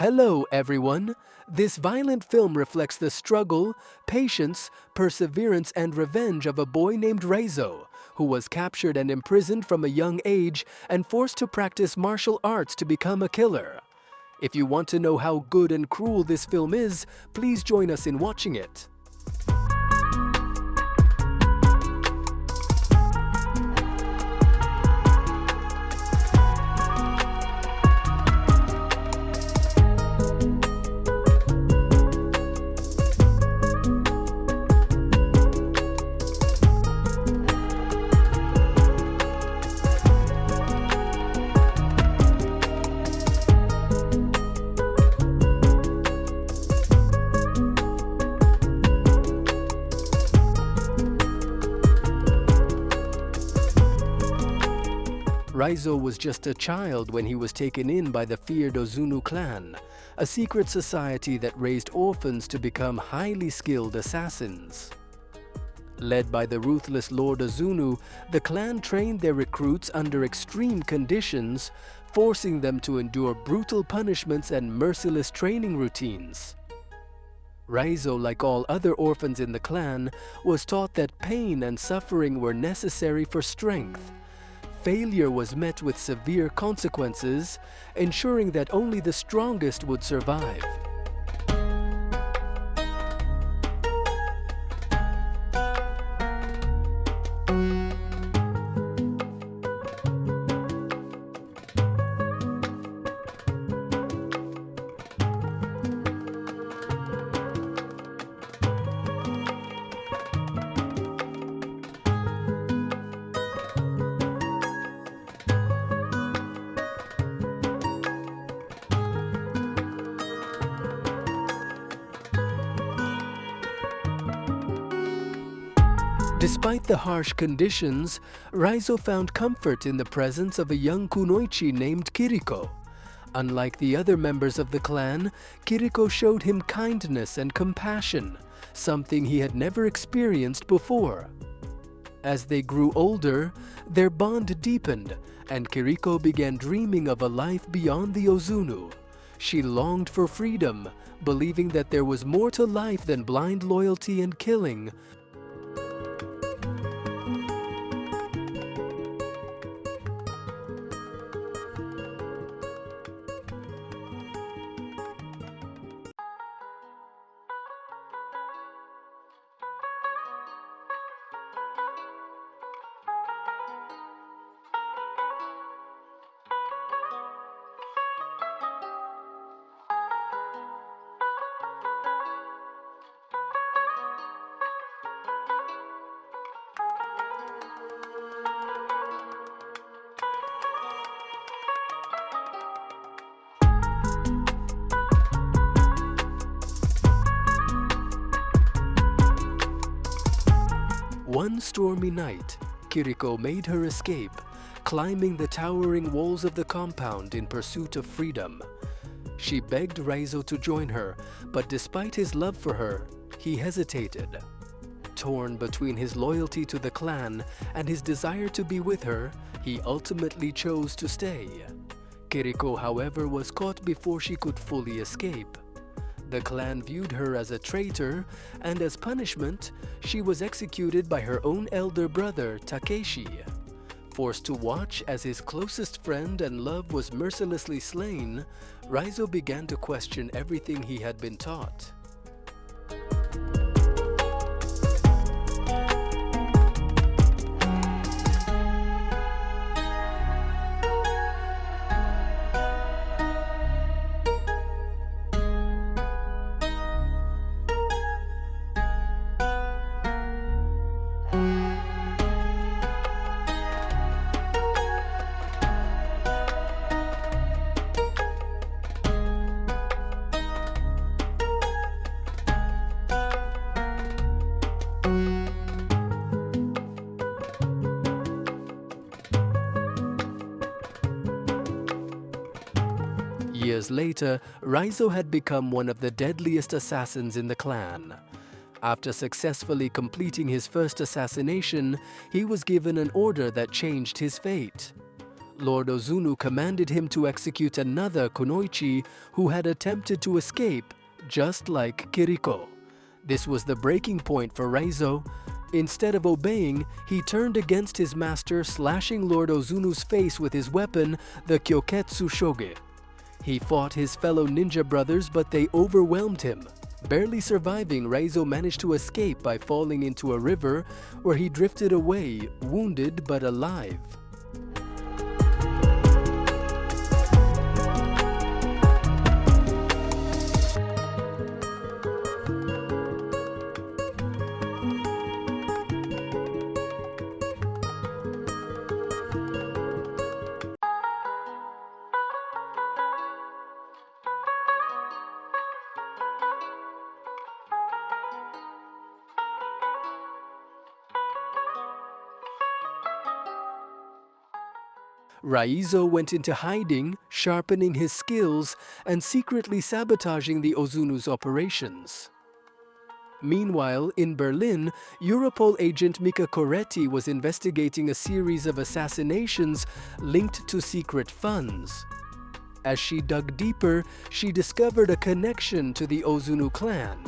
Hello, everyone. This violent film reflects the struggle, patience, perseverance, and revenge of a boy named Raizo, who was captured and imprisoned from a young age and forced to practice martial arts to become a killer. If you want to know how good and cruel this film is, please join us in watching it. Raizo was just a child when he was taken in by the feared Ozunu clan, a secret society that raised orphans to become highly skilled assassins. Led by the ruthless Lord Ozunu, the clan trained their recruits under extreme conditions, forcing them to endure brutal punishments and merciless training routines. Raizo, like all other orphans in the clan, was taught that pain and suffering were necessary for strength. Failure was met with severe consequences, ensuring that only the strongest would survive. Despite the harsh conditions, Raizo found comfort in the presence of a young kunoichi named Kiriko. Unlike the other members of the clan, Kiriko showed him kindness and compassion, something he had never experienced before. As they grew older, their bond deepened, and Kiriko began dreaming of a life beyond the Ozunu. She longed for freedom, believing that there was more to life than blind loyalty and killing. One stormy night, Kiriko made her escape, climbing the towering walls of the compound in pursuit of freedom. She begged Raizo to join her, but despite his love for her, he hesitated. Torn between his loyalty to the clan and his desire to be with her, he ultimately chose to stay. Kiriko, however, was caught before she could fully escape. The clan viewed her as a traitor, and as punishment, she was executed by her own elder brother, Takeshi. Forced to watch as his closest friend and love was mercilessly slain, Raizo began to question everything he had been taught. Years later, Raizo had become one of the deadliest assassins in the clan. After successfully completing his first assassination, he was given an order that changed his fate. Lord Ozunu commanded him to execute another kunoichi who had attempted to escape, just like Kiriko. This was the breaking point for Raizo. Instead of obeying, he turned against his master, slashing Lord Ozunu's face with his weapon, the Kyoketsu Shoge. He fought his fellow ninja brothers, but they overwhelmed him. Barely surviving, Raizo managed to escape by falling into a river, where he drifted away, wounded but alive. Raizo went into hiding, sharpening his skills and secretly sabotaging the Ozunu's operations. Meanwhile, in Berlin, Europol agent Mika Coretti was investigating a series of assassinations linked to secret funds. As she dug deeper, she discovered a connection to the Ozunu clan.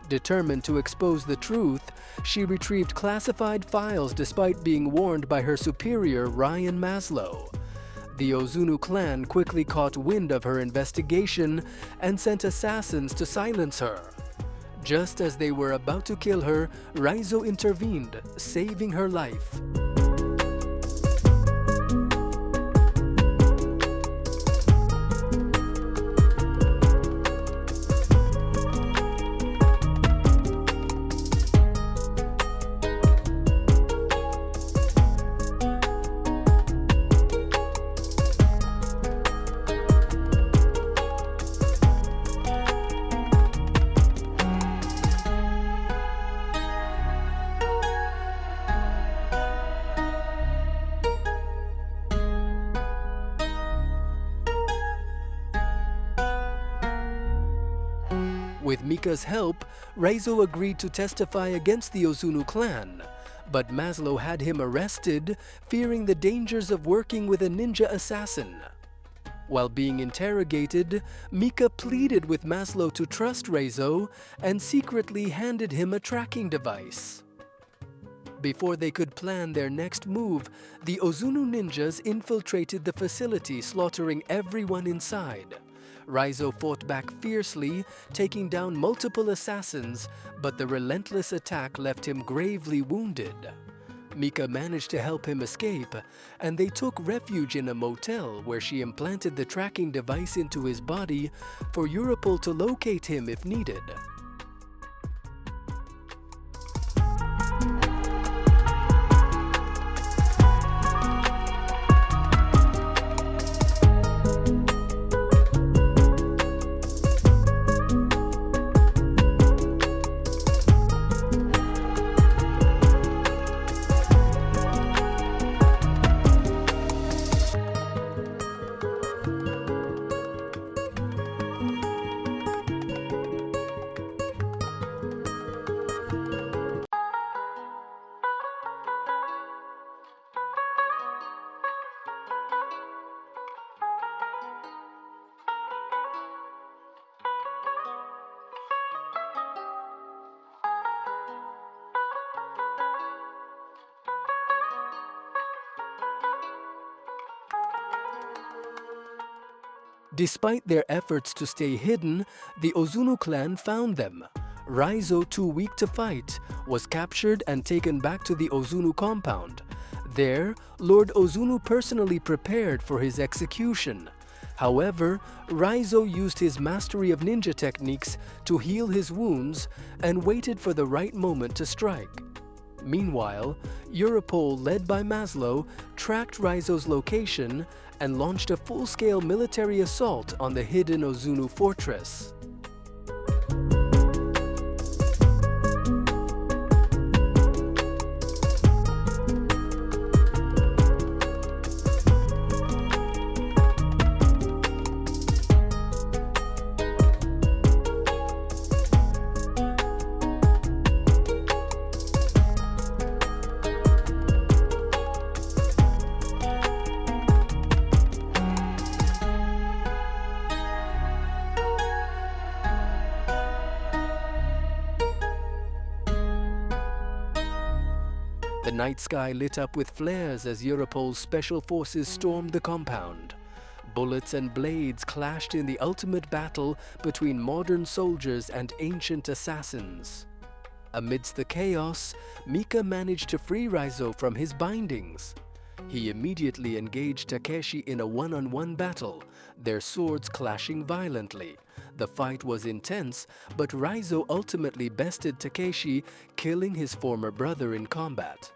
Determined to expose the truth, she retrieved classified files despite being warned by her superior, Ryan Maslow. The Ozunu clan quickly caught wind of her investigation and sent assassins to silence her. Just as they were about to kill her, Raizo intervened, saving her life. With Mika's help, Raizo agreed to testify against the Ozunu clan, but Maslow had him arrested, fearing the dangers of working with a ninja assassin. While being interrogated, Mika pleaded with Maslow to trust Raizo and secretly handed him a tracking device. Before they could plan their next move, the Ozunu ninjas infiltrated the facility, slaughtering everyone inside. Raizo fought back fiercely, taking down multiple assassins, but the relentless attack left him gravely wounded. Mika managed to help him escape, and they took refuge in a motel where she implanted the tracking device into his body for Europol to locate him if needed. Despite their efforts to stay hidden, the Ozunu clan found them. Raizo, too weak to fight, was captured and taken back to the Ozunu compound. There, Lord Ozunu personally prepared for his execution. However, Raizo used his mastery of ninja techniques to heal his wounds and waited for the right moment to strike. Meanwhile, Europol, led by Maslow, tracked Raizo's location and launched a full-scale military assault on the hidden Ozunu fortress. The night sky lit up with flares as Europol's special forces stormed the compound. Bullets and blades clashed in the ultimate battle between modern soldiers and ancient assassins. Amidst the chaos, Mika managed to free Raizo from his bindings. He immediately engaged Takeshi in a one-on-one battle, their swords clashing violently. The fight was intense, but Raizo ultimately bested Takeshi, killing his former brother in combat.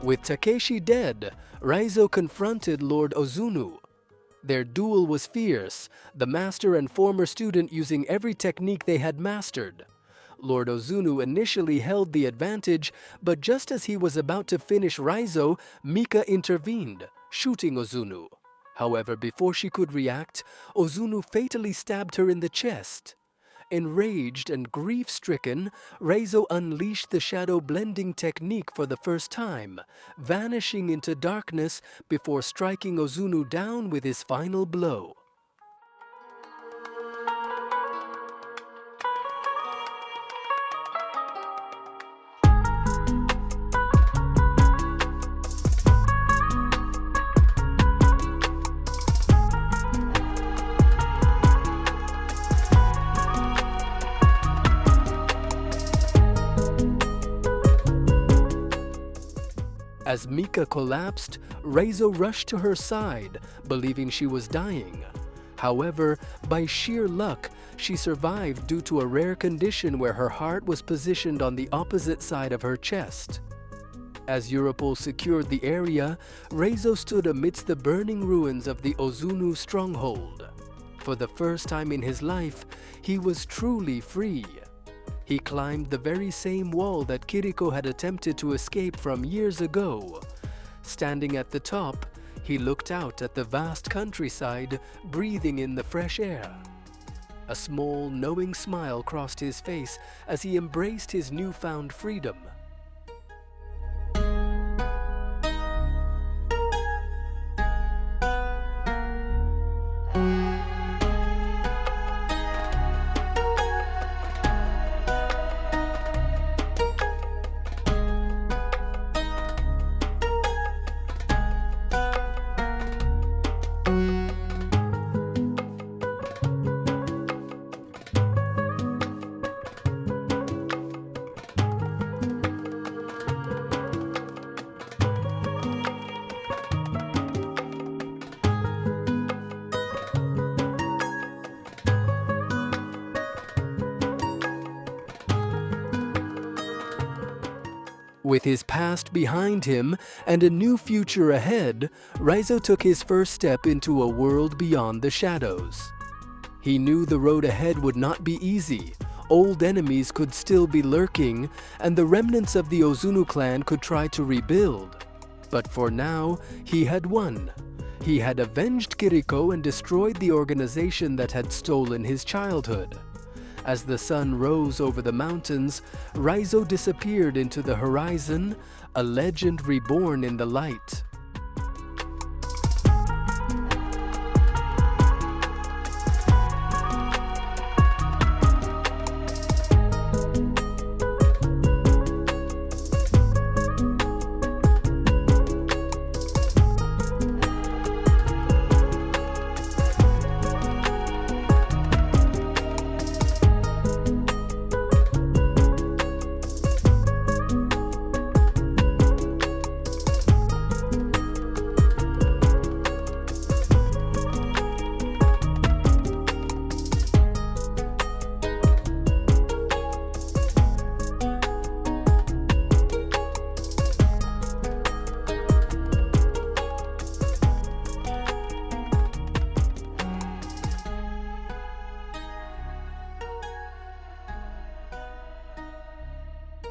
With Takeshi dead, Raizo confronted Lord Ozunu. Their duel was fierce, the master and former student using every technique they had mastered. Lord Ozunu initially held the advantage, but just as he was about to finish Raizo, Mika intervened, shooting Ozunu. However, before she could react, Ozunu fatally stabbed her in the chest. Enraged and grief-stricken, Raizo unleashed the shadow blending technique for the first time, vanishing into darkness before striking Ozunu down with his final blow. As Mika collapsed, Raizo rushed to her side, believing she was dying. However, by sheer luck, she survived due to a rare condition where her heart was positioned on the opposite side of her chest. As Europol secured the area, Raizo stood amidst the burning ruins of the Ozunu stronghold. For the first time in his life, he was truly free. He climbed the very same wall that Kiriko had attempted to escape from years ago. Standing at the top, he looked out at the vast countryside, breathing in the fresh air. A small, knowing smile crossed his face as he embraced his newfound freedom. With his past behind him and a new future ahead, Raizo took his first step into a world beyond the shadows. He knew the road ahead would not be easy. Old enemies could still be lurking, and the remnants of the Ozunu clan could try to rebuild. But for now, he had won. He had avenged Kiriko and destroyed the organization that had stolen his childhood. As the sun rose over the mountains, Raizo disappeared into the horizon, a legend reborn in the light.